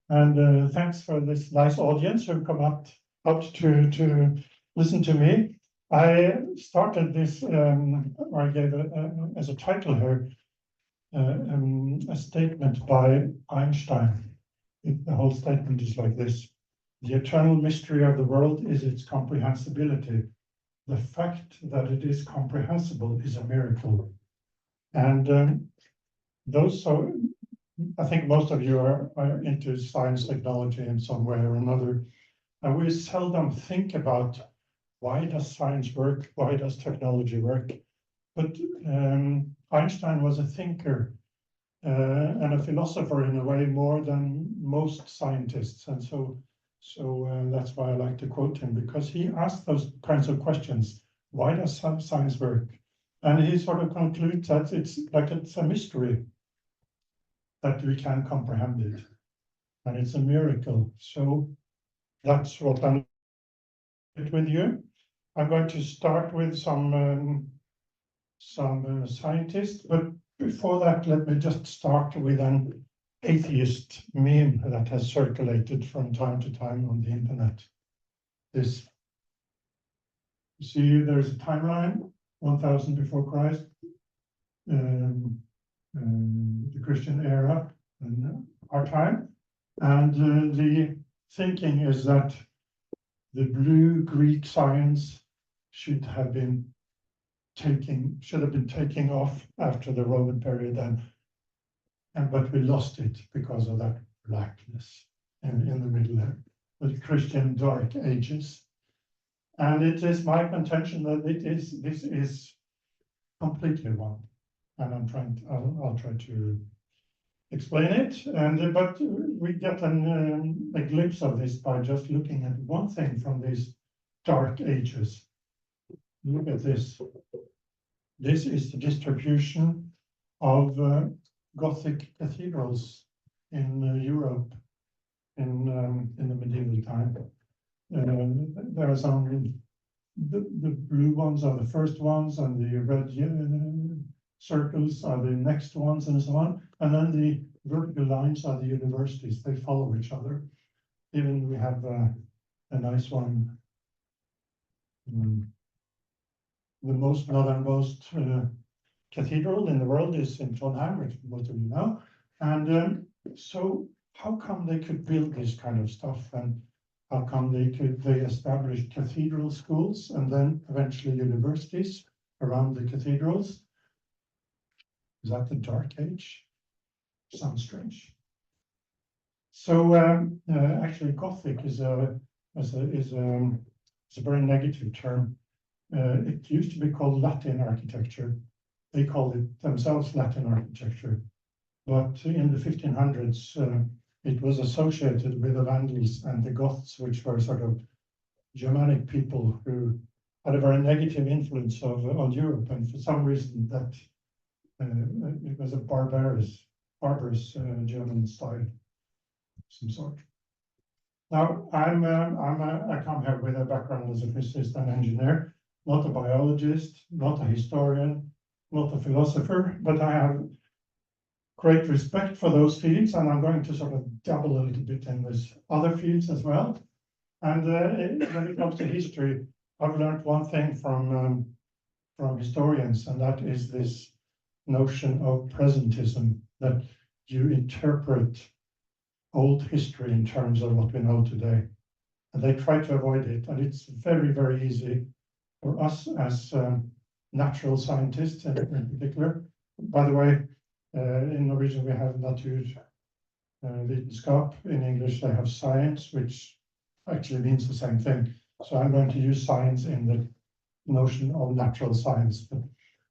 And thanks for this nice audience who've come out to listen to me. I started this, or I gave as a title here, a statement by Einstein. The whole statement is like this: the eternal mystery of the world is its comprehensibility. The fact that it is comprehensible is a miracle. And so I think most of you are into science, technology in some way or another, and we seldom think about why does science work, why does technology work. But Einstein was a thinker and a philosopher in a way more than most scientists, and so that's why I like to quote him, because he asked those kinds of questions. Why does science work? And he sort of concludes that it's a mystery that we can comprehend it, and it's a miracle. So that's what I'm with you. I'm going to start with some scientists, but before that, let me just start with an atheist meme that has circulated from time to time on the internet. This, you see, there's a timeline, 1000 before Christ, the Christian era, and our time, and the thinking is that the blue Greek science should have been taking off after the Roman period, but we lost it because of that blackness in the middle there, the Christian Dark Ages. And it is my contention that this is completely wrong, and I'll try to explain it. But we get a glimpse of this by just looking at one thing from these Dark Ages. Look at this. This is the distribution of Gothic cathedrals in Europe in the medieval time. There are some, the blue ones are the first ones, and the red circles are the next ones, and so on. And then the vertical lines are the universities. They follow each other. Even we have a nice one. The most northernmost cathedral in the world is in Trondheim, which most of you know. And so how come they could build this kind of stuff, and how come they established cathedral schools and then eventually universities around the cathedrals? Is that the Dark Age? Sounds strange. So actually, Gothic is a very negative term. It used to be called Latin architecture. They called it themselves Latin architecture. But in the 1500s, it was associated with the Vandals and the Goths, which were sort of Germanic people who had a very negative influence on Europe. And for some reason, that it was a barbarous German style of some sort. Now, I come here with a background as a physicist and engineer, not a biologist, not a historian, not a philosopher, but I have great respect for those fields, and I'm going to sort of dabble a little bit in these other fields as well. And when it comes to history, I've learned one thing from historians, and that is this notion of presentism, that you interpret old history in terms of what we know today. And they try to avoid it, and it's very, very easy for us as natural scientists in particular. By the way, in Norwegian we have naturvitenskap. In English they have science, which actually means the same thing. So I'm going to use science in the notion of natural science.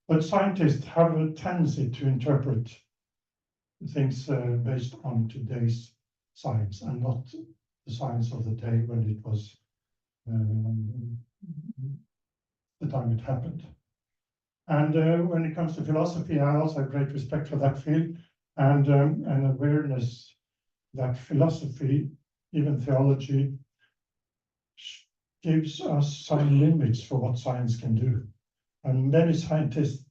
But scientists have a tendency to interpret things based on today's science and not the science of the day when it was the time it happened. And when it comes to philosophy, I also have great respect for that field, and an awareness that philosophy, even theology, gives us some limits for what science can do. And many scientists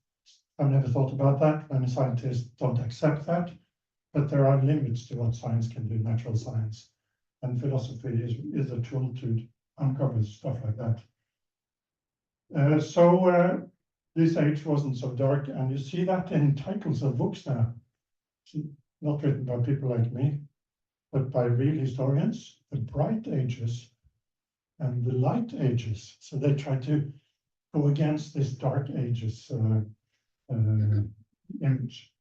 have never thought about that. Many scientists don't accept that. but there are limits to what science can do, natural science. And philosophy is a tool to uncover stuff like that. This age wasn't so dark, and you see that in titles of books now. Not written by people like me, but by real historians, the Bright Ages and the Light Ages. So they try to go against this Dark Ages image.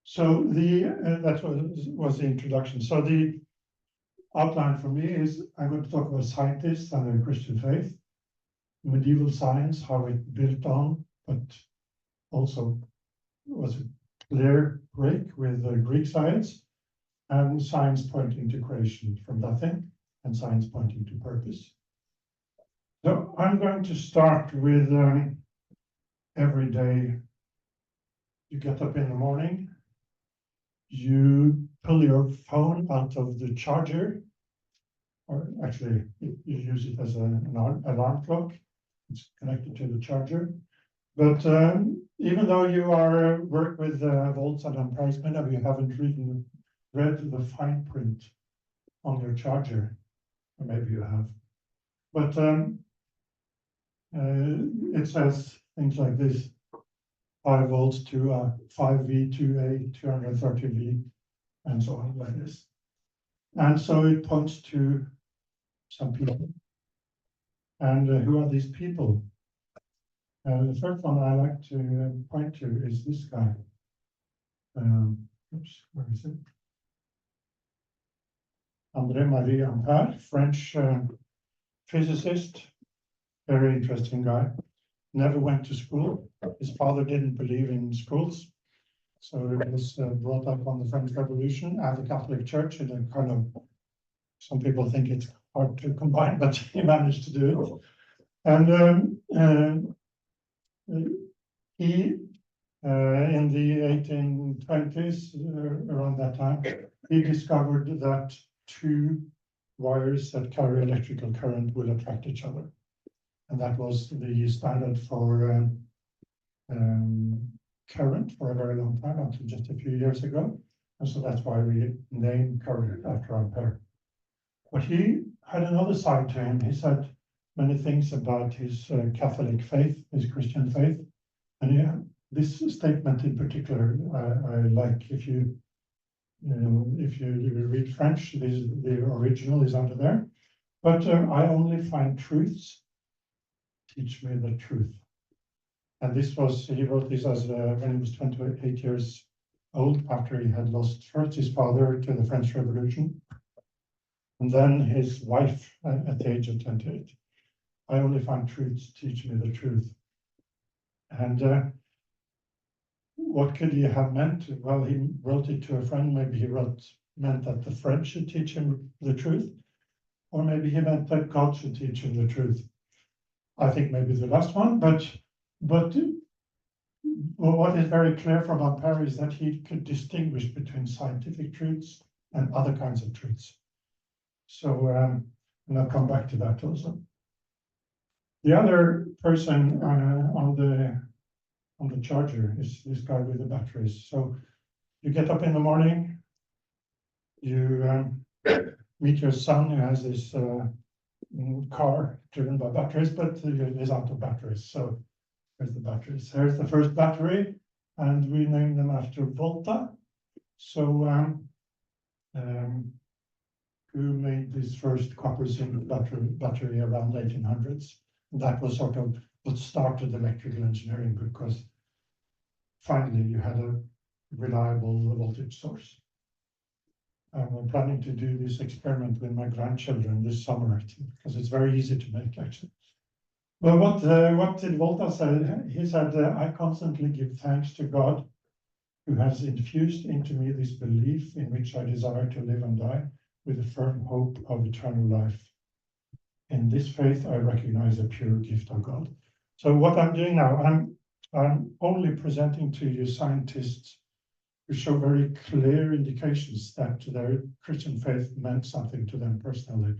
So that was the introduction. So the outline for me is I'm going to talk about scientists and their Christian faith, medieval science, how it built on, but also was a clear break with Greek science, and science pointing to creation from nothing, and science pointing to purpose. So I'm going to start with every day you get up in the morning, you pull your phone out of the charger, or actually you use it as an alarm clock. It's connected to the charger. But even though you work with volts and amperes, many of you haven't read the fine print on your charger, or maybe you have. But it says things like this: 5 volts to 5V, 2A, 230V, and so on like this. And so it points to some people. And who are these people? The first one I like to point to is this guy. Oops, where is it? André-Marie Ampère, French physicist, very interesting guy. Never went to school. His father didn't believe in schools, so he was brought up on the French Revolution and the Catholic Church in a kind of, some people think it's hard to combine, but he managed to do it. And he, in the 1820s, around that time, he discovered that 2 wires that carry electrical current will attract each other. And that was the standard for current for a very long time, until just a few years ago. And so that's why we named current after Ampere. But he had another side to him. He said many things about his Catholic faith, his Christian faith. And this statement in particular, I like. If you read French, the original is under there. But I only find truths. Teach me the truth. And this was, he wrote this as when he was 28 years old, after he had lost first his father to the French Revolution, and then his wife at the age of 28. I only find truths, teach me the truth. And what could he have meant? Well, he wrote it to a friend. Maybe he meant that the French should teach him the truth, or maybe he meant that God should teach him the truth. I think maybe the last one, but what is very clear from Ampere is that he could distinguish between scientific truths and other kinds of truths. So, and I'll come back to that also. The other person on the charger is this guy with the batteries. So you get up in the morning, you meet your son who has this car driven by batteries, but it is out of batteries. So here's the batteries. Here's the first battery, and we named them after Volta. So who made this first copper zinc battery around 1800s? And that was sort of what started electrical engineering, because finally you had a reliable voltage source. I'm planning to do this experiment with my grandchildren this summer, because it's very easy to make, actually. Well, what did Volta say? He said, I constantly give thanks to God, who has infused into me this belief in which I desire to live and die, with a firm hope of eternal life. In this faith, I recognize a pure gift of God. So what I'm doing now, I'm only presenting to you scientists who show very clear indications that their Christian faith meant something to them personally.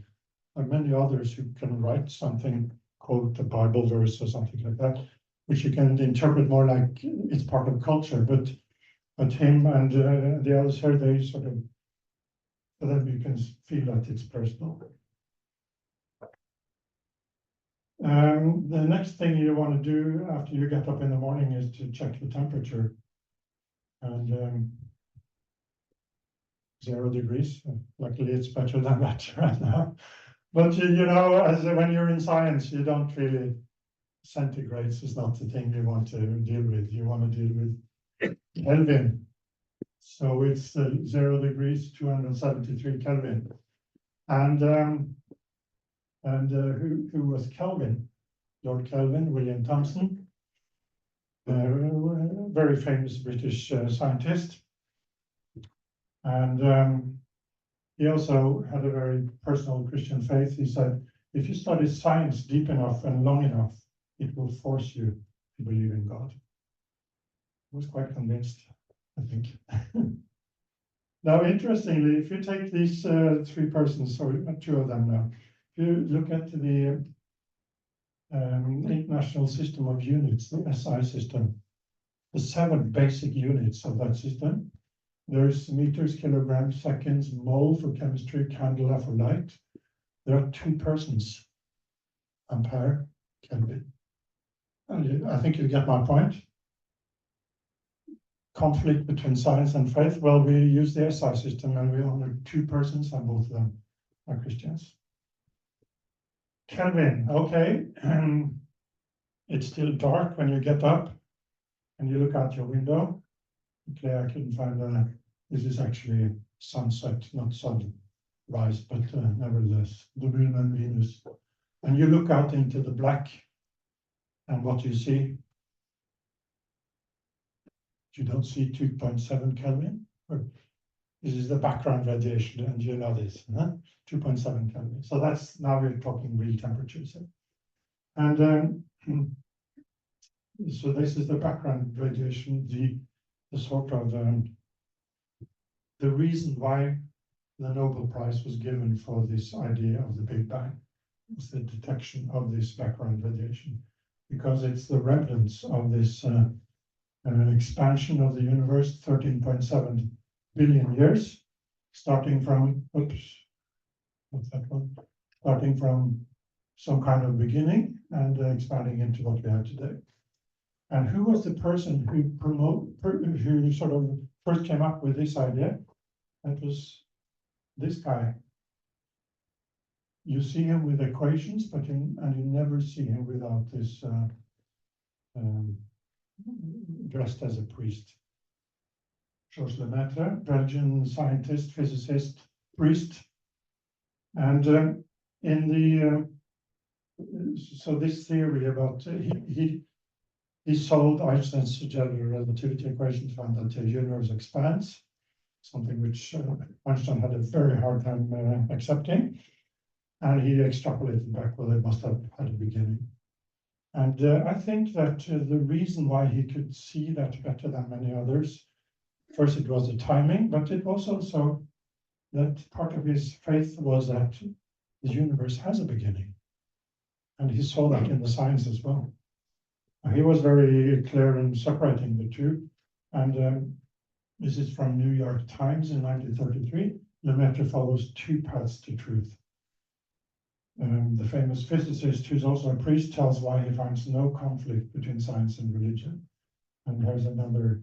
There are many others who can write something, quote a Bible verse or something like that, which you can interpret more like it's part of culture. But But him and the others here, they sort of, for them you can feel that it's personal. The next thing you want to do after you get up in the morning is to check the temperature. And 0 degrees. Luckily, it's better than that right now. But you know, as when you're in science, you don't really, centigrades is not the thing you want to deal with. You want to deal with Kelvin. So it's 0 degrees, 273 Kelvin. And who was Kelvin? Lord Kelvin, William Thomson, very famous British scientist. And he also had a very personal Christian faith. He said, if you study science deep enough and long enough, it will force you to believe in God. I was quite convinced, I think. Now, interestingly, if you take these 3 persons, sorry, 2 of them now, if you look at the International System of Units, the SI system, the 7 basic units of that system, there's meters, kilograms, seconds, mole for chemistry, candela for light. There are 2 persons, ampere, Kelvin. And I think you get my point. Conflict between science and faith. Well, we use the SI system and we honor 2 persons, and both of them are Christians. Kelvin, okay. It's still dark when you get up and you look out your window. Okay, I couldn't find this is actually sunset, not sunrise, but nevertheless, the moon and Venus. And you look out into the black, and what you see? You don't see 2.7 Kelvin. This is the background radiation, and you know this, huh? 2.7 Kelvin. So that's, now we're talking real temperatures. And so this is the background radiation, the sort of the reason why the Nobel Prize was given for this idea of the Big Bang was the detection of this background radiation, because it's the remnants of this expansion of the universe, 13.7 billion years, starting from, oops, what's that one? Starting from some kind of beginning and expanding into what we have today. And who was the person who sort of first came up with this idea? That was this guy. You see him with equations, but you never see him without this dressed as a priest. Georges Lemaitre, Belgian scientist, physicist, priest. And in the so this theory about he solved Einstein's general relativity equation, found that the universe expands, something which Einstein had a very hard time accepting, and he extrapolated back, well, it must have had a beginning. And I think that the reason why he could see that better than many others, first it was the timing, but it was also that part of his faith was that the universe has a beginning. And he saw that in the science as well. He was very clear in separating the two. And this is from New York Times in 1933. Lemaitre follows 2 paths to truth. The famous physicist, who's also a priest, tells why he finds no conflict between science and religion. And here's another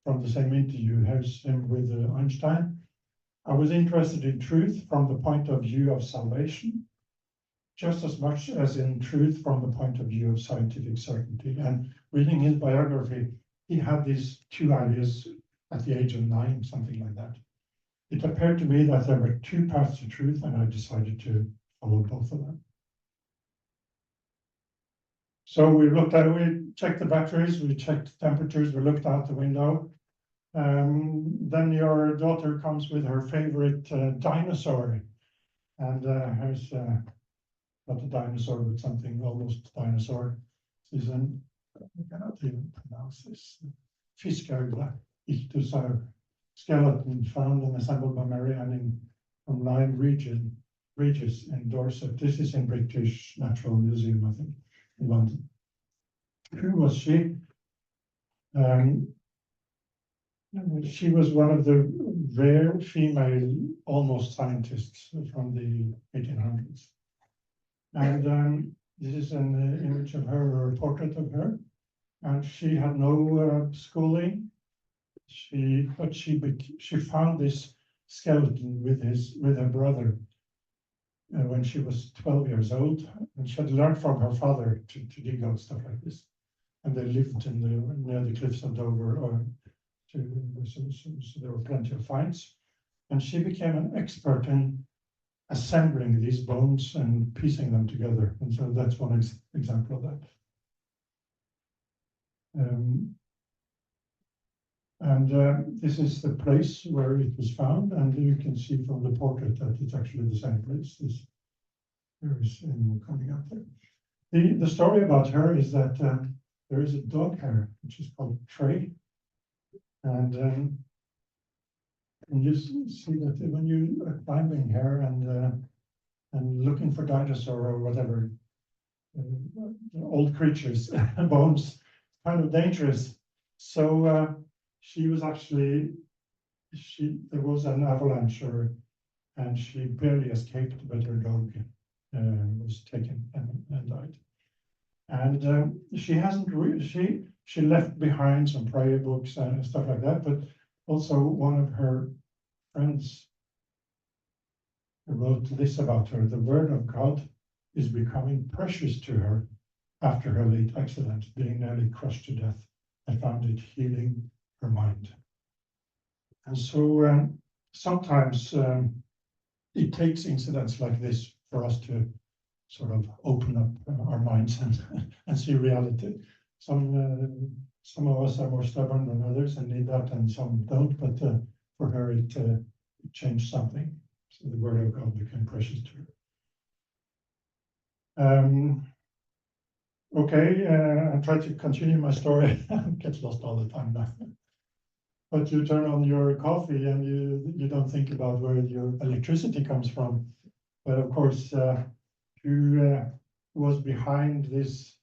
from the same interview. Here's him with Einstein. I was interested in truth from the point of view of salvation, just as much as in truth from the point of view of scientific certainty. And reading his biography, he had these 2 ideas at the age of 9, something like that. It appeared to me that there were 2 paths to truth, and I decided to follow both of them. So we checked the batteries, we checked temperatures, we looked out the window. Then your daughter comes with her favorite dinosaur. And here's not a dinosaur, but something almost dinosaur. This is I cannot even pronounce this. Fiskauga ichthyosaur skeleton found and assembled by Mary Anning from Lyme Regis in Dorset. This is in British Natural Museum, I think, in London. Who was she? She was one of the rare female almost scientists from the 1800s. And this is an image of her, or a portrait of her. And she had no schooling. She found this skeleton with her brother when she was 12 years old, and she had learned from her father to dig out stuff like this. And they lived near the cliffs of Dover, so there were plenty of finds. And she became an expert in assembling these bones and piecing them together. And so that's one example of that. This is the place where it was found, and you can see from the portrait that it's actually the same place. There is coming up there. The story about her is that there is a dog hare which is called Trey, and you see that when you are climbing here and looking for dinosaur or whatever old creatures bones, kind of dangerous. So she was actually there was an avalanche, and she barely escaped, but her dog was taken and died. And she hasn't she left behind some prayer books and stuff like that, but also one of her friends wrote this about her: the word of God is becoming precious to her after her late accident, being nearly crushed to death. I found it healing her mind. And so sometimes it takes incidents like this for us to sort of open up our minds and see reality. Some of us are more stubborn than others and need that, and some don't, but for her it changed something. So the word of God became precious to her. Okay, I'll try to continue my story. I get lost all the time now. But you turn on your coffee and you don't think about where your electricity comes from. But of course, who was behind these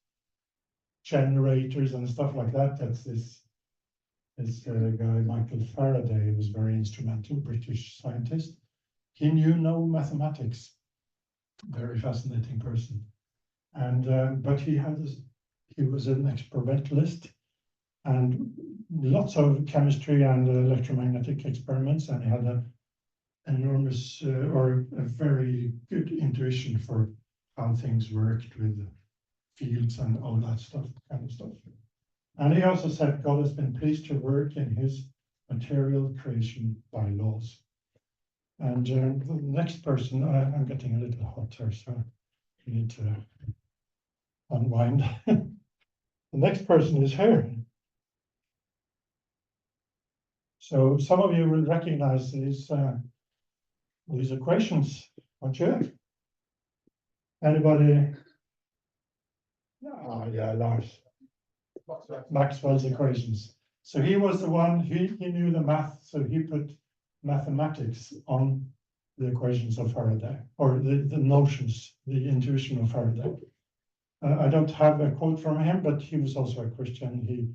generators and stuff like that? That's this guy, Michael Faraday, who was very instrumental, British scientist. He knew no mathematics. Very fascinating person. And but he was an experimentalist, and lots of chemistry and electromagnetic experiments, and he had an enormous or a very good intuition for how things worked with fields and all that kind of stuff. And he also said God has been pleased to work in his material creation by laws. And the next person, I'm getting a little hot here, so you need to unwind. The next person is here. So some of you will recognize these equations, won't you? Anybody? Oh, yeah, Lars. Maxwell's equations. So he was the one, he knew the math, so he put mathematics on the equations of Faraday, or the notions, the intuition of Faraday. I don't have a quote from him, but he was also a Christian. He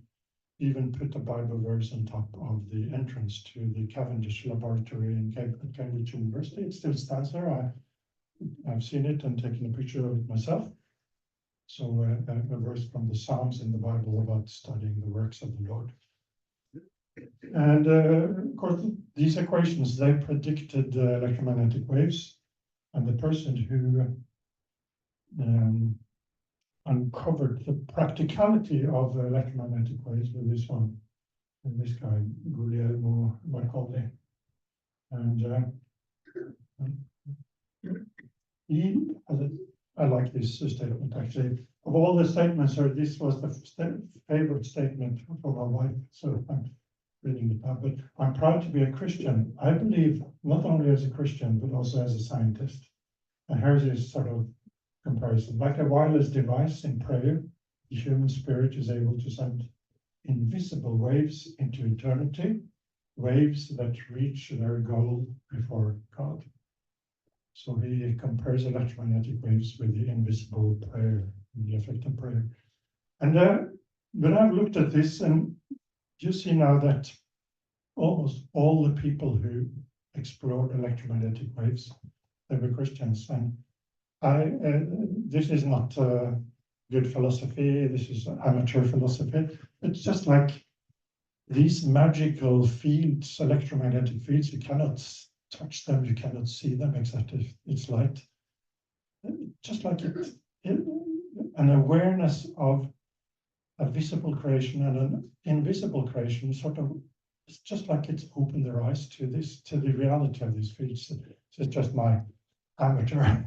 even put a Bible verse on top of the entrance to the Cavendish Laboratory at Cambridge University. It still stands there. I've seen it and taken a picture of it myself. So a verse from the Psalms in the Bible about studying the works of the Lord. And of course, these equations, they predicted electromagnetic waves. And the person who uncovered the practicality of electromagnetic waves with this one, and this guy, Guglielmo Marconi. And I like this statement actually. Of all the statements, this was the favorite statement for my wife. So I'm reading it now. But I'm proud to be a Christian. I believe not only as a Christian, but also as a scientist. And here's this sort of comparison. Like a wireless device in prayer, the human spirit is able to send invisible waves into eternity, waves that reach their goal before God. So he compares electromagnetic waves with the invisible prayer, the effect of prayer. And when I've looked at this, and you see now that almost all the people who explored electromagnetic waves, they were Christians. And this is not good philosophy, this is amateur philosophy. It's just like these magical fields, electromagnetic fields, you cannot touch them, you cannot see them except if it's light. Just like an awareness of a visible creation and an invisible creation, sort of, it's just like it's opened their eyes to the reality of these fields. So it's just my amateur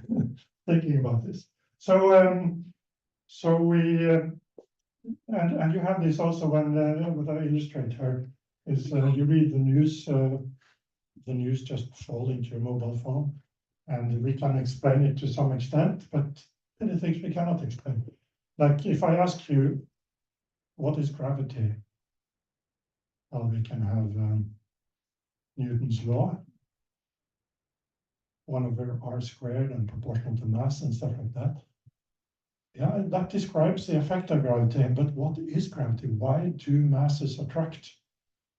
thinking about this. So we and you have this also when what I illustrate here is you read the news just fall into your mobile phone, and we can explain it to some extent, but many things we cannot explain. Like if I ask you, what is gravity? Well, we can have Newton's law, 1/r² and proportional to mass and stuff like that. Yeah, that describes the effect of gravity, but what is gravity? Why do masses attract?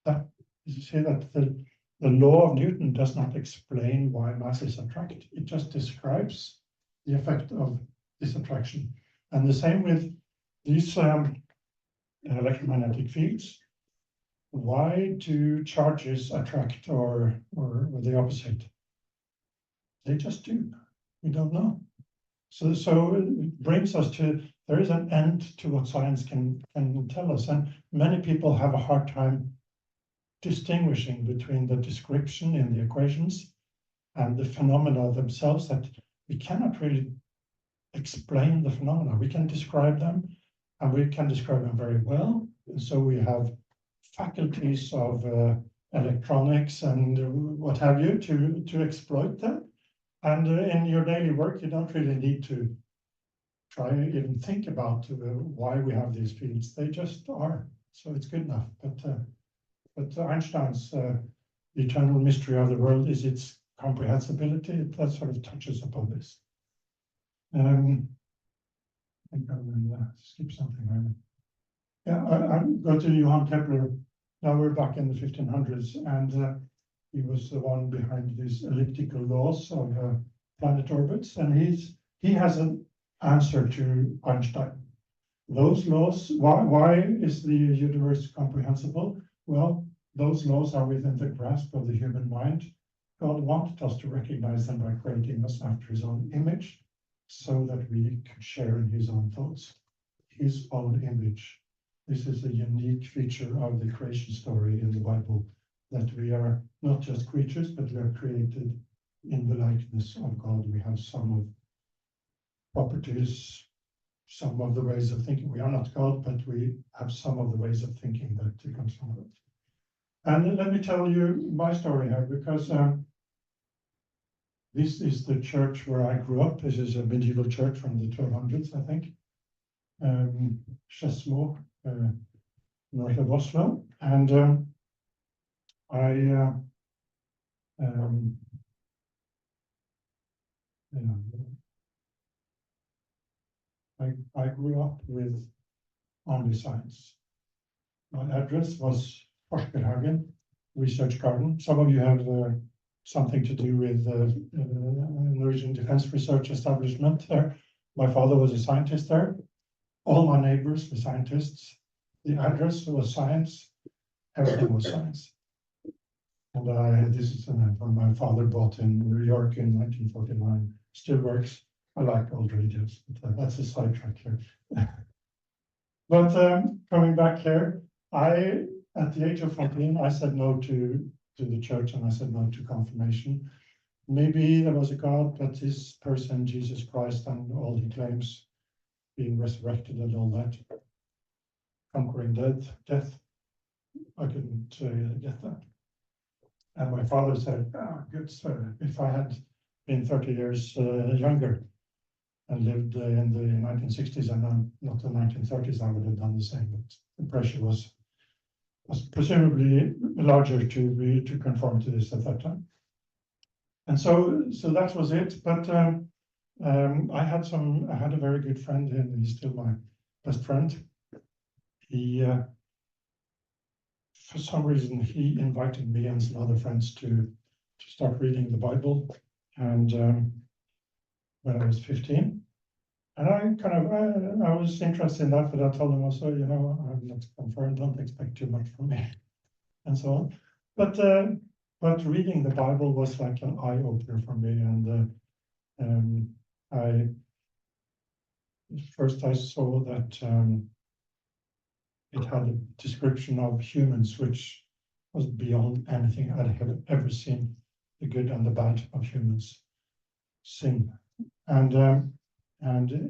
That you see that the law of Newton does not explain why masses attract. It just describes the effect of this attraction. And the same with these electromagnetic fields. Why do charges attract or the opposite? They just do. We don't know. So it brings us to, there is an end to what science can tell us. And many people have a hard time distinguishing between the description in the equations and the phenomena themselves, that we cannot really explain the phenomena. We can describe them, and we can describe them very well. And so we have faculties of electronics and what have you to exploit them. And in your daily work, you don't really need to try even think about why we have these fields. They just are. So it's good enough. But Einstein's eternal mystery of the world is its comprehensibility. That sort of touches upon this. I think I will skip something right now. Yeah, I go to Johann Kepler. Now we're back in the 1500s, and he was the one behind these elliptical laws of planet orbits, and he has an answer to Einstein. Those laws, why is the universe comprehensible? Well, those laws are within the grasp of the human mind. God wanted us to recognize them by creating us after his own image, so that we could share in his own thoughts, his own image. This is a unique feature of the creation story in the Bible, that we are not just creatures, but we are created in the likeness of God. We have some of properties, some of the ways of thinking. We are not God, but we have some of the ways of thinking that comes from it. And let me tell you my story here, because this is the church where I grew up. This is a medieval church from the 1200s, I think. Skedsmo, north of Oslo. And I grew up with only science. My address was Forskerhagen Research Garden. Some of you have something to do with Norwegian Defense Research Establishment there. My father was a scientist there. All my neighbors were scientists. The address was science. Everything was science. And this is one my father bought in New York in 1949. Still works. I like old radios, but that's a sidetrack here. But coming back here, at the age of 14, I said no to the church, and I said no to confirmation. Maybe there was a God, but this person, Jesus Christ, and all he claims, being resurrected and all that, conquering death, I couldn't get that. And my father said, good, sir, if I had been 30 years younger and lived in the 1960s and not the 1930s, I would have done the same. But the pressure was presumably larger to conform to this at that time. And so that was it. But I had a very good friend, and he's still my best friend. He for some reason, he invited me and some other friends to start reading the Bible. And when I was 15, and I was interested in that, but I told him also, you know, I'm not confirmed, don't expect too much from me, and so on. But reading the Bible was like an eye opener for me, and first I saw that it had a description of humans which was beyond anything I'd have ever seen. The good and the bad of humans sin, and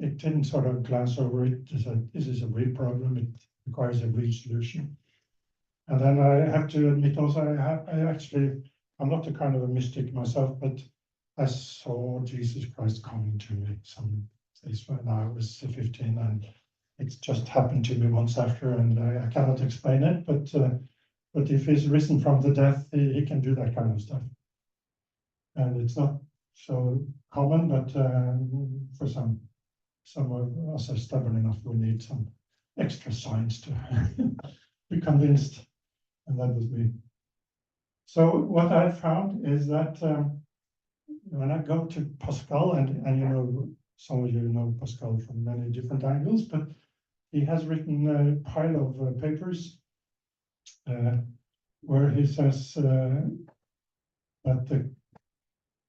it didn't sort of glance over it. This is a real problem. It requires a real solution. And then I have to admit also, I'm not a kind of a mystic myself, but I saw Jesus Christ coming to me some days when I was 15, and it's just happened to me once after, and I cannot explain it, but if he's risen from the death, he can do that kind of stuff. And it's not so common, but for some of us are stubborn enough, we need some extra signs to be convinced, and that was me. So what I found is that when I go to Pascal, and you know, some of you know Pascal from many different angles, but he has written a pile of papers where he says that the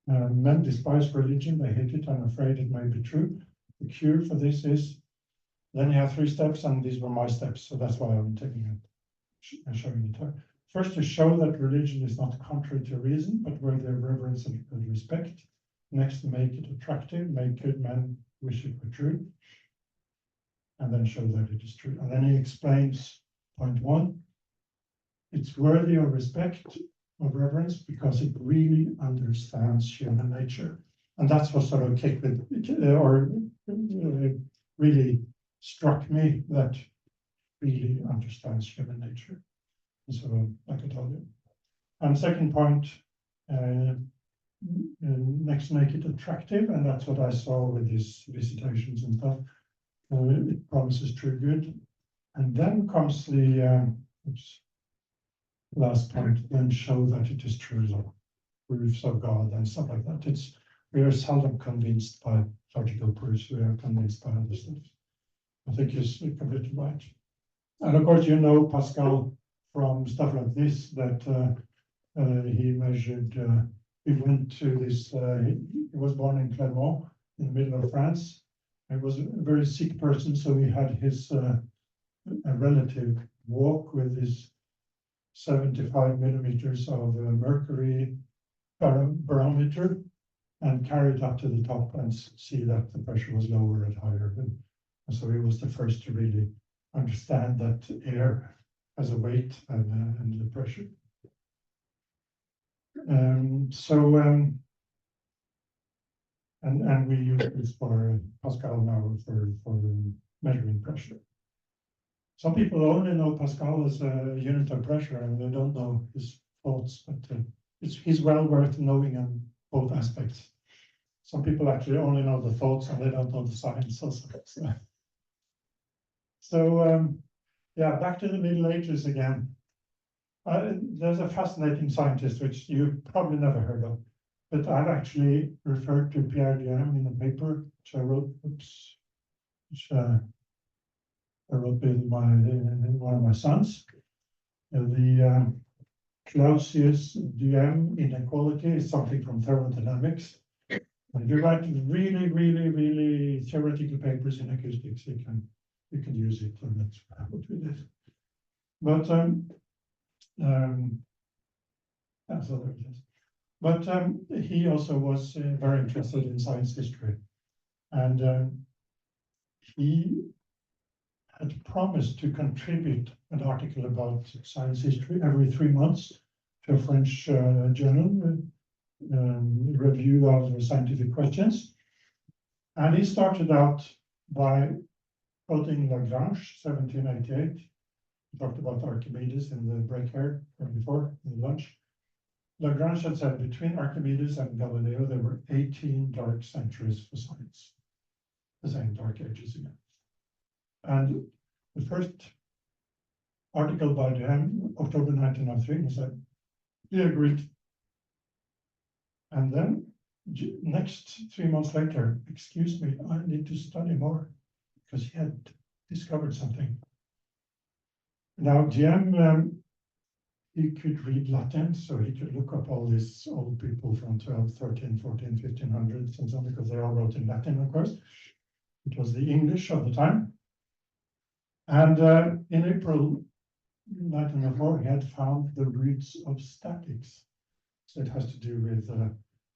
men despise religion, they hate it, I'm afraid it may be true. The cure for this is, then you have 3 steps, and these were my steps, so that's why I'm taking it and showing it here. First, to show that religion is not contrary to reason, but worthy of reverence and respect. Next, make it attractive, make good men wish it were true, and then show that it is true. And then he explains point 1, it's worthy of respect, of reverence, because it really understands human nature. And that's what sort of kicked with, or really struck me, that really understands human nature. And so, like I told you. And second point, next, make it attractive, and that's what I saw with these visitations and stuff. It promises true good. And then comes the last point, then show that it is true, proofs of God and stuff like that. We are seldom convinced by logical proofs, we are convinced by other stuff. I think you're completely right. And of course, you know Pascal from stuff like this, that he measured, he went to this, he was born in Clermont, in the middle of France. He was a very sick person, so he had his a relative walk with his 75 millimeters of mercury barometer and carry it up to the top and see that the pressure was lower and higher. And so he was the first to really understand that air has a weight and the pressure. And we use this for Pascal now for measuring pressure. Some people only know Pascal as a unit of pressure, and they don't know his thoughts, but he's well worth knowing in both aspects. Some people actually only know the thoughts and they don't know the science also. So yeah, back to the Middle Ages again. There's a fascinating scientist which you probably never heard of, but I've actually referred to Pierre Diem in a paper which I wrote, I wrote with one of my sons. The Clausius-Diem inequality is something from thermodynamics. And if you write really, really, really theoretical papers in acoustics, you can use it, and that's what we did. But that's other things. But he also was very interested in science history, and he had promised to contribute an article about science history every 3 months to a French journal, review of scientific questions. And he started out by quoting Lagrange, 1788. He talked about Archimedes in the break here from before, in the lunch. Lagrange had said between Archimedes and Galileo, there were 18 dark centuries for science, the same dark ages again. And the first article by Diem, October 1903, he said, he agreed. And then next 3 months later, excuse me, I need to study more, because he had discovered something. Now, Diem, he could read Latin, so he could look up all these old people from 12, 13, 14, 1500s and so on, because they all wrote in Latin, of course. It was the English of the time. And in April 1904, he had found the roots of statics. So it has to do with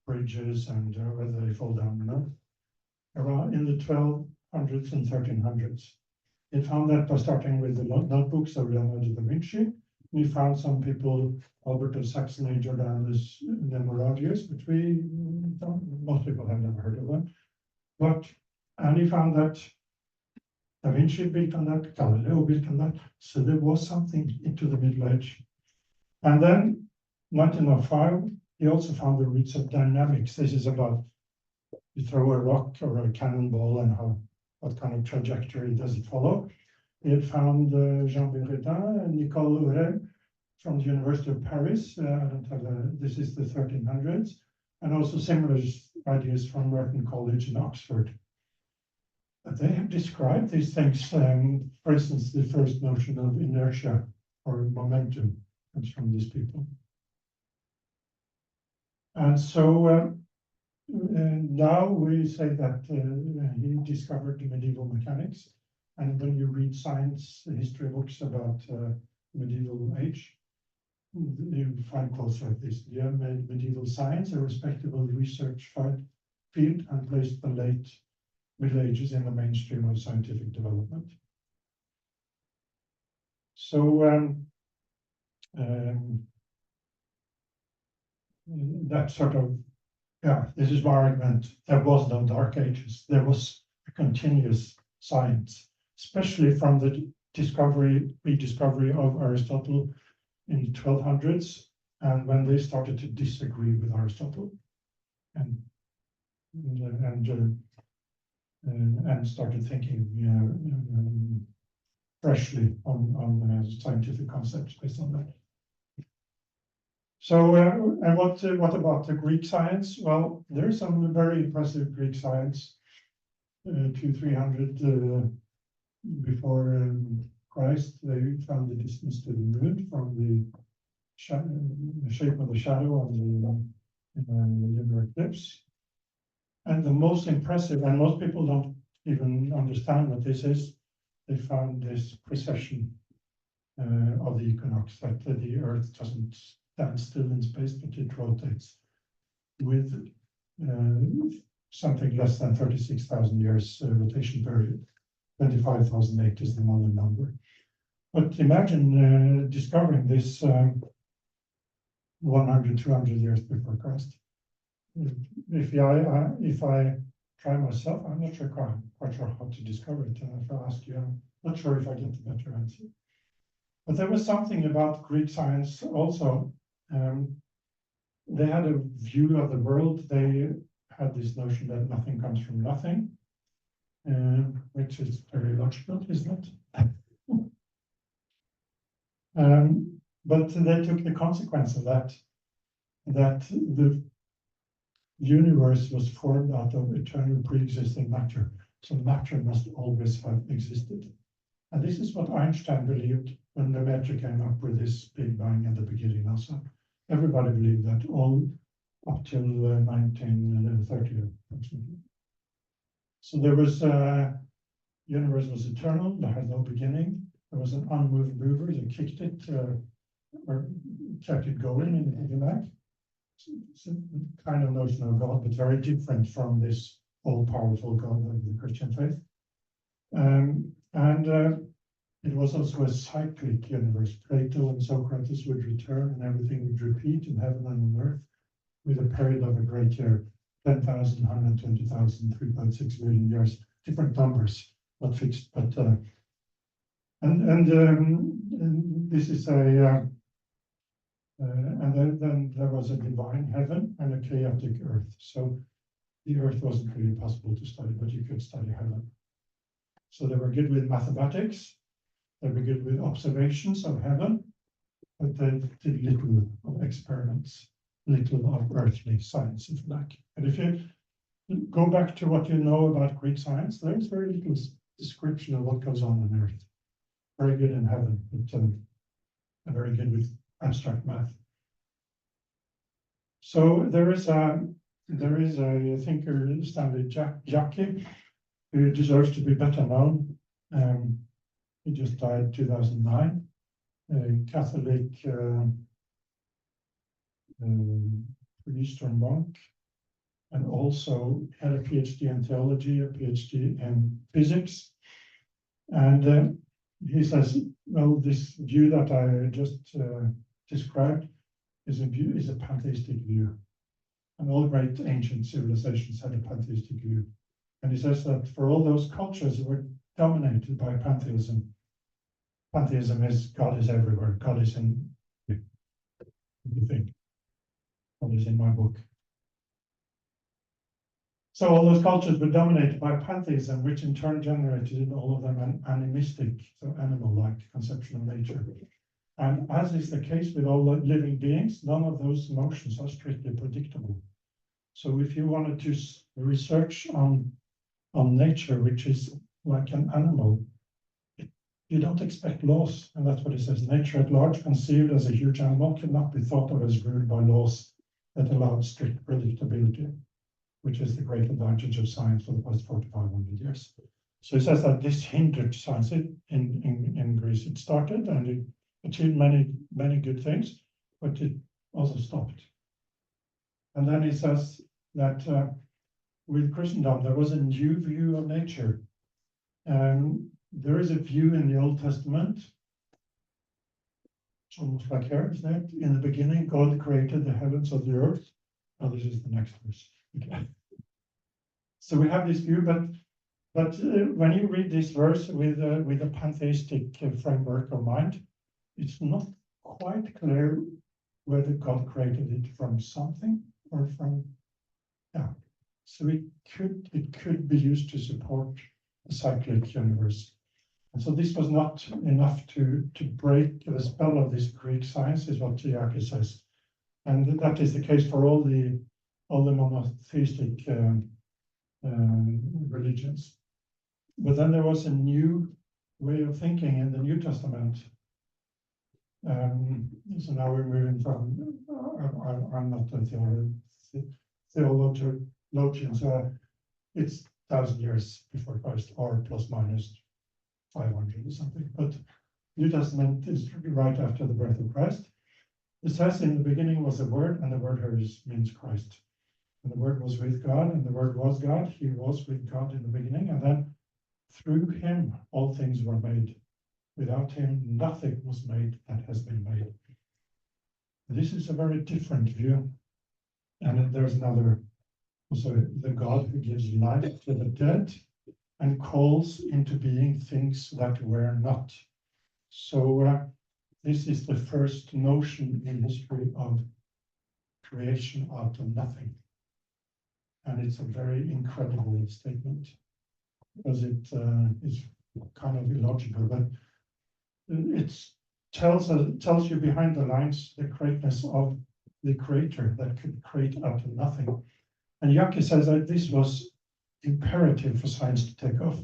bridges and whether they fall down or not. Around in the 1200s and 1300s. He found that by starting with the notebooks of Leonardo da Vinci. We found some people, Albert of Saxony, Jordanus, Nemoradius, which most people have never heard of them. And he found that Da Vinci built on that, Galileo built on that, so there was something into the Middle Age. And then, 1905, he also found the roots of dynamics. This is about you throw a rock or a cannonball and what kind of trajectory does it follow. He had found Jean Buridan and Nicole Urey from the University of Paris. This is the 1300s, and also similar ideas from Merton College in Oxford. But they have described these things. For instance, the first notion of inertia or momentum comes from these people. And so now we say that he discovered the medieval mechanics. And when you read science history books about medieval age, you find quotes like this. The medieval science, a respectable research field, and placed the late Middle Ages in the mainstream of scientific development. So that sort of, this is my argument. There was no dark ages. There was a continuous science, especially from the rediscovery of Aristotle in the 1200s, and when they started to disagree with Aristotle, and started thinking freshly on scientific concepts based on that. So, and what about the Greek science? Well, there's some very impressive Greek science, 200-300 before Christ. They found the distance to the moon from the shape of the shadow on the lunar eclipse. And the most impressive, and most people don't even understand what this is, they found this precession of the equinox, that the Earth doesn't stand still in space, but it rotates with something less than 36,000 years rotation period. 25,008 is the modern number. But imagine discovering this 100, 200 years before Christ. If I try myself, I'm not quite sure how to discover it. And if I ask you, I'm not sure if I get a better answer. But there was something about Greek science also. They had a view of the world. They had this notion that nothing comes from nothing, which is very logical, isn't it? But they took the consequence of that the universe was formed out of eternal pre-existing matter. So matter must always have existed. And this is what Einstein believed when Lemaitre came up with this Big Bang at the beginning also. Everybody believed that all up till 1930 approximately. So there was, universe was eternal, there had no beginning. There was an unmoved mover that kicked it or kept it going in the Big Bang. It's a kind of notion of God, but very different from this all-powerful God of the Christian faith. It was also a cyclic universe. Plato and Socrates would return and everything would repeat in heaven and on earth with a period of a great year, 10,000, 120,000, 3.6 million years, different numbers, not fixed, but and this is a and then there was a divine heaven and a chaotic earth. So the earth wasn't really possible to study, but you could study heaven. So they were good with mathematics, They'd be good with observations of heaven, but they did little of experiments, little of earthly science, if you like. And if you go back to what you know about Greek science, there is very little description of what goes on Earth. Very good in heaven, but very good with abstract math. So there is a thinker, Stanley Jackie, who deserves to be better known. He just died in 2009. A Catholic Eastern monk, and also had a PhD in theology, a PhD in physics. And he says, well, this view that I just described is a pantheistic view. And all great ancient civilizations had a pantheistic view. And he says that for all those cultures that were dominated by pantheism, pantheism is God is everywhere. God is in everything. God is in my book. So all those cultures were dominated by pantheism, which in turn generated in all of them an animistic, so animal-like conception of nature. And as is the case with all living beings, none of those emotions are strictly predictable. So if you wanted to research on nature, which is like an animal, you don't expect laws. And that's what he says. Nature at large, conceived as a huge animal, cannot be thought of as ruled by laws that allow strict predictability, which is the great advantage of science for the past 4,500 years. So he says that this hindered science in Greece. It started and it achieved many good things, but it also stopped. And then he says that with Christendom, there was a new view of nature. There is a view in the Old Testament, it's almost like here, isn't it? In the beginning, God created the heavens and the earth. Oh, this is the next verse. Okay. So we have this view, but when you read this verse with a pantheistic framework of mind, it's not quite clear whether God created it from something or from, yeah. So it could be used to support a cyclic universe. And so this was not enough to break the spell of this Greek science, is what Giaki says. And that is the case for all the monotheistic religions. But then there was a new way of thinking in the New Testament. So now we're moving from, I'm not a theologian, so it's 1,000 years before Christ, or plus minus 500 or something. But New Testament is right after the birth of Christ. It says in the beginning was the Word, and the Word here means Christ. And the Word was with God, and the Word was God. He was with God in the beginning, and then through him all things were made. Without him nothing was made that has been made. This is a very different view. And there's another, also the God who gives life to the dead and calls into being things that were not. So this is the first notion in history of creation out of nothing. And it's a very incredible statement, because it is kind of illogical, but it tells you behind the lines the greatness of the creator that could create out of nothing. And Jackie says that this was imperative for science to take off.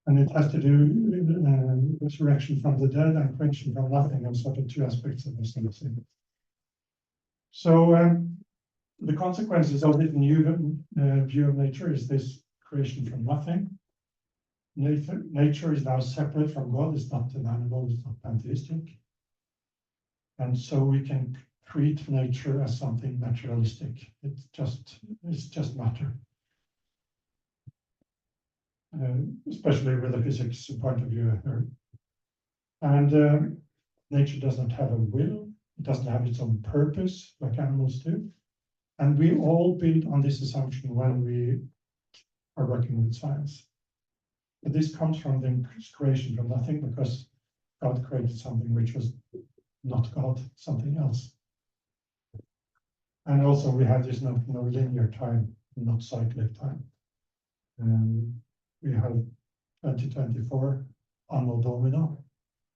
And it has to do with resurrection from the dead and creation from nothing, and sort of two aspects of this thing. So the consequences of this new view of nature is this creation from nothing. Nature is now separate from God. It's not an animal, it's not pantheistic. And so we can treat nature as something naturalistic. It's just matter. Especially with the physics point of view. And nature doesn't have a will. It doesn't have its own purpose like animals do. And we all build on this assumption when we are working with science. But this comes from the creation from nothing, because God created something which was not God, something else. And also we have this no linear time, not cyclic time. We have 2024, Anno Domini,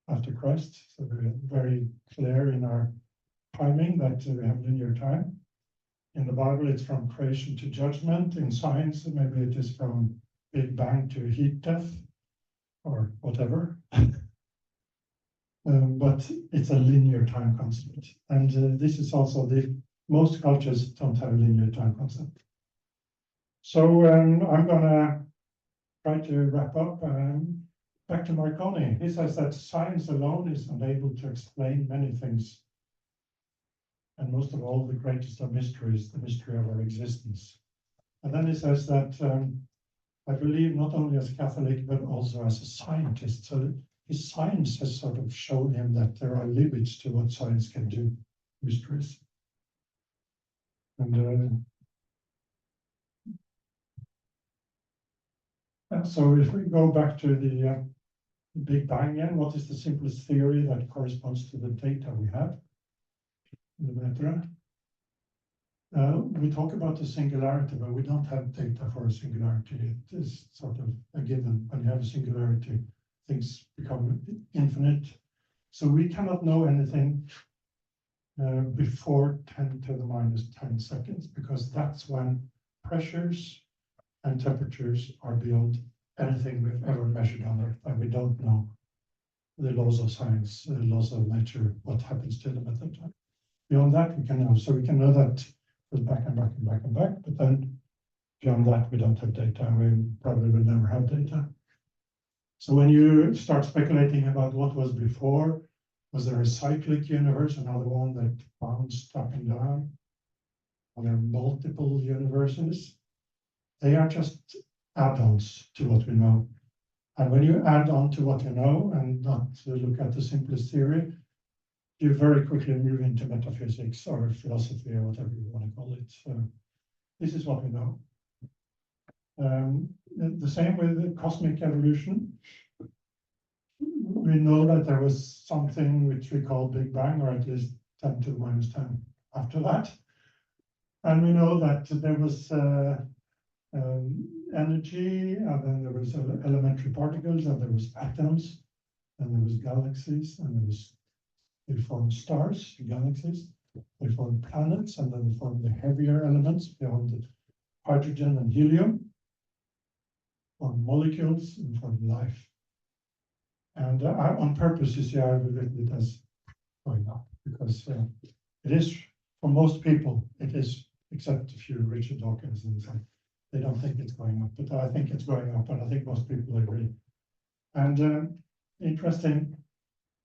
after Christ. So we're very clear in our timing that we have linear time. In the Bible, it's from creation to judgment. In science, maybe it is from Big Bang to heat death, or whatever. But it's a linear time concept. And this is also most cultures don't have a linear time concept. So I'm gonna try to wrap up. Back to Marconi. He says that science alone is unable to explain many things. And most of all, the greatest of mysteries, the mystery of our existence. And then he says that I believe not only as a Catholic, but also as a scientist. So his science has sort of shown him that there are limits to what science can do, mysteries. And so if we go back to the Big Bang again, what is the simplest theory that corresponds to the data we have in the matter? We talk about the singularity, but we don't have data for a singularity. It is sort of a given. When you have a singularity, things become infinite. So we cannot know anything before 10 to the minus 10 seconds, because that's when pressures and temperatures are beyond anything we've ever measured on Earth, and we don't know the laws of science, the laws of nature, what happens to them at that time. Beyond that, we can know. So we can know that goes back and back and back and back, but then beyond that, we don't have data, and we probably will never have data. So when you start speculating about what was before, was there a cyclic universe, another one that bounced up and down? Are there multiple universes? They are just add-ons to what we know. And when you add on to what you know and not look at the simplest theory, you very quickly move into metaphysics or philosophy or whatever you want to call it. So this is what we know. The same with the cosmic evolution. We know that there was something which we call Big Bang, or at least 10 to the minus 10 after that. And we know that there was energy, and then there was elementary particles, and there was atoms, and there was galaxies, and they formed stars, galaxies, they formed planets, and then they formed the heavier elements beyond the hydrogen and helium, formed molecules, and formed life. And on purpose, you see, I've written it as going up, because it is, for most people, it is, except a few Richard Dawkins and some. They don't think it's going up, but I think it's going up, and I think most people agree. And interesting,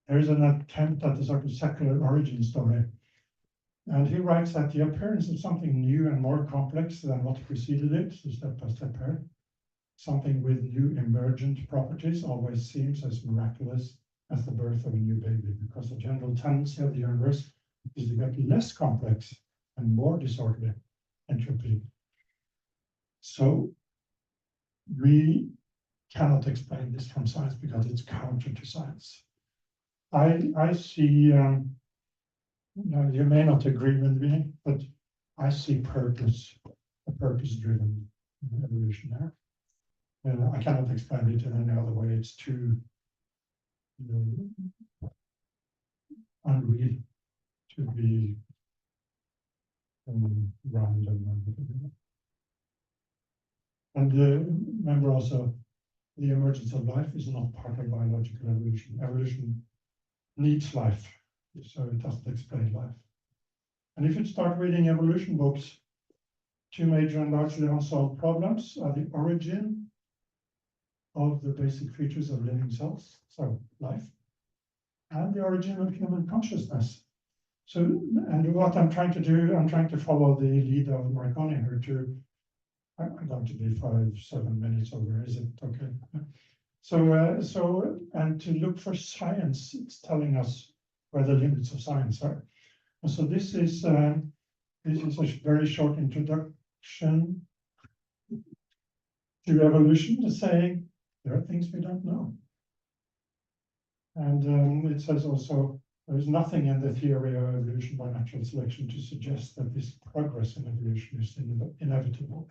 there is an attempt at a sort of secular origin story. And he writes that the appearance of something new and more complex than what preceded it, so step by step here, something with new emergent properties always seems as miraculous as the birth of a new baby, because the general tendency of the universe is to get less complex and more disorderly entropy. So we cannot explain this from science because it's counter to science. I see, you may not agree with me, but I see purpose, a purpose-driven evolution there. I cannot explain it in any other way. It's too unreal to be random. And remember also, the emergence of life is not part of biological evolution. Evolution needs life, so it doesn't explain life. And if you start reading evolution books, two major and largely unsolved problems are the origin of the basic features of living cells, so life, and the origin of human consciousness. So, and what I'm trying to do, I'm trying to follow the lead of Marconi here to, I'm going to be 5-7 minutes over, is it okay? So, and to look for science, it's telling us where the limits of science are. And so this is a very short introduction to evolution, to saying there are things we don't know. And it says also, there is nothing in the theory of evolution by natural selection to suggest that this progress in evolution is inevitable.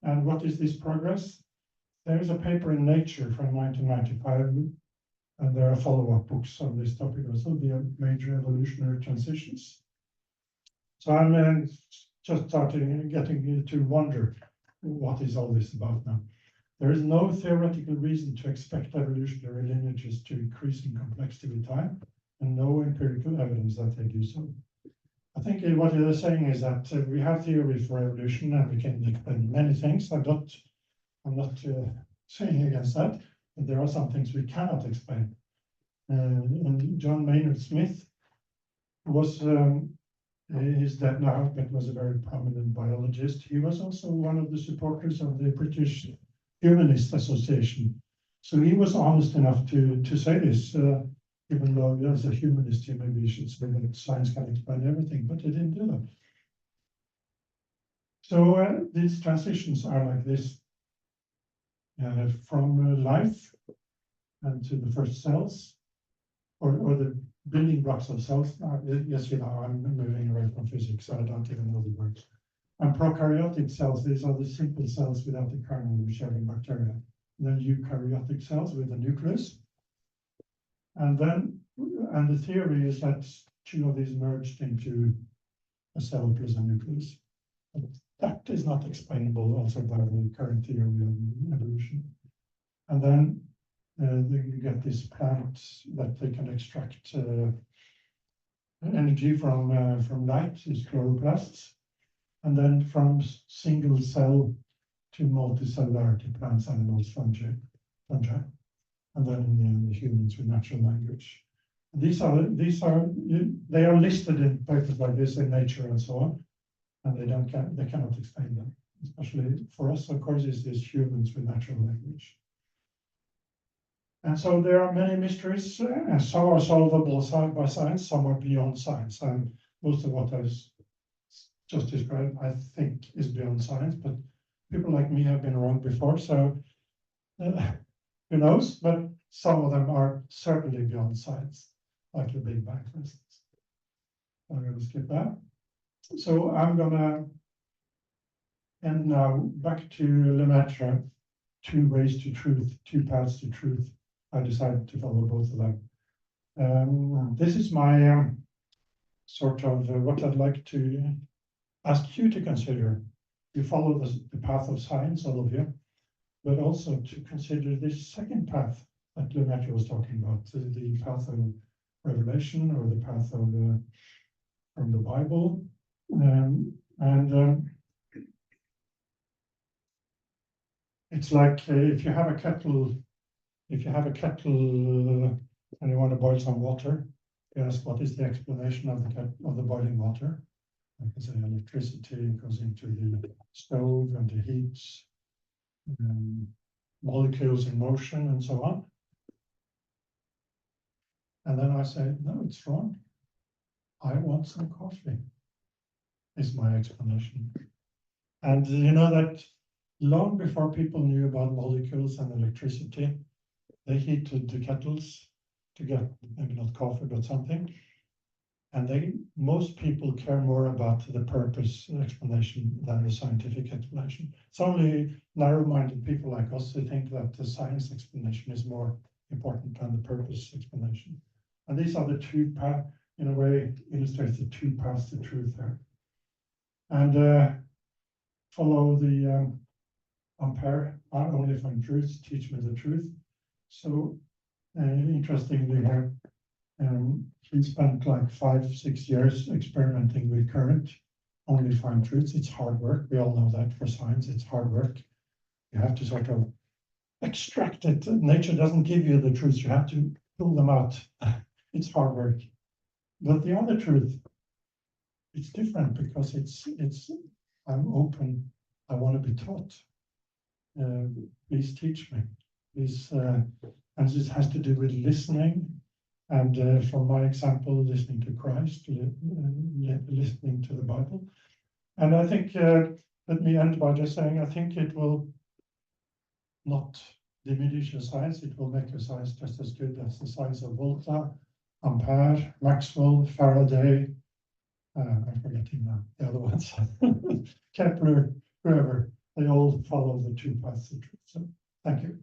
And what is this progress? There is a paper in Nature from 1995, and there are follow-up books on this topic also, the major evolutionary transitions. So I'm just getting to wonder, what is all this about now? There is no theoretical reason to expect evolutionary lineages to increase in complexity with time, and no empirical evidence that they do so. I think what they're saying is that we have theory for evolution and we can explain many things. I'm not saying against that, but there are some things we cannot explain. And John Maynard Smith was, he's dead now, but was a very prominent biologist. He was also one of the supporters of the British Humanist Association. So he was honest enough to say this, even though as a humanist, he maybe should say that science can explain everything, but he didn't do that. So these transitions are like this, from life and to the first cells, or the building blocks of cells. Yes, I'm moving away from physics, so I don't even know the words. And prokaryotic cells, these are the simple cells without the kernel, which are in bacteria. And then eukaryotic cells with a nucleus. And the theory is that two of these merged into a cell plus a nucleus. But that is not explainable also by the current theory of evolution. And then you get these plants that they can extract energy from light, these chloroplasts, and then from single cell to multicellularity, plants, animals, fungi, and then in the end, the humans with natural language. They are listed in papers like this in Nature and so on, and they cannot explain them. Especially for us, of course, is these humans with natural language. And so there are many mysteries, and some are solvable by science, some are beyond science. And most of what I've just described, I think, is beyond science, but people like me have been wrong before, so who knows? But some of them are certainly beyond science, like the Big Bang, for instance. I'm going to skip that. So I'm going to end now back to Lemaitre, two ways to truth, two paths to truth. I decided to follow both of them. This is my sort of what I'd like to ask you to consider. You follow the path of science, all of you, but also to consider this second path that Lemaitre was talking about, the path of revelation, or the path of from the Bible. It's like if you have a kettle and you want to boil some water, you ask what is the explanation of the boiling water. I can say electricity goes into the stove and the heats, molecules in motion, and so on. And then I say, no, it's wrong. I want some coffee, is my explanation. And you know that long before people knew about molecules and electricity, they heated the kettles to get maybe not coffee, but something. And most people care more about the purpose explanation than the scientific explanation. It's only narrow-minded people like us who think that the science explanation is more important than the purpose explanation. And these are the two paths, in a way, illustrates the two paths to truth there. And follow the Ampere, I only find truth, teach me the truth. So interestingly here, he spent like 5-6 years experimenting with current, only find truths. It's hard work. We all know that for science, it's hard work. You have to sort of extract it. Nature doesn't give you the truths. You have to pull them out. It's hard work. But the other truth, it's different because it's I'm open. I want to be taught. Please teach me. Please, and this has to do with listening. And from my example, listening to Christ, listening to the Bible. And I think, let me end by just saying, I think it will not diminish your science. It will make your science just as good as the science of Volta, Ampere, Maxwell, Faraday. I'm forgetting now the other ones. Kepler, whoever. They all follow the two paths of truth. So Thank you.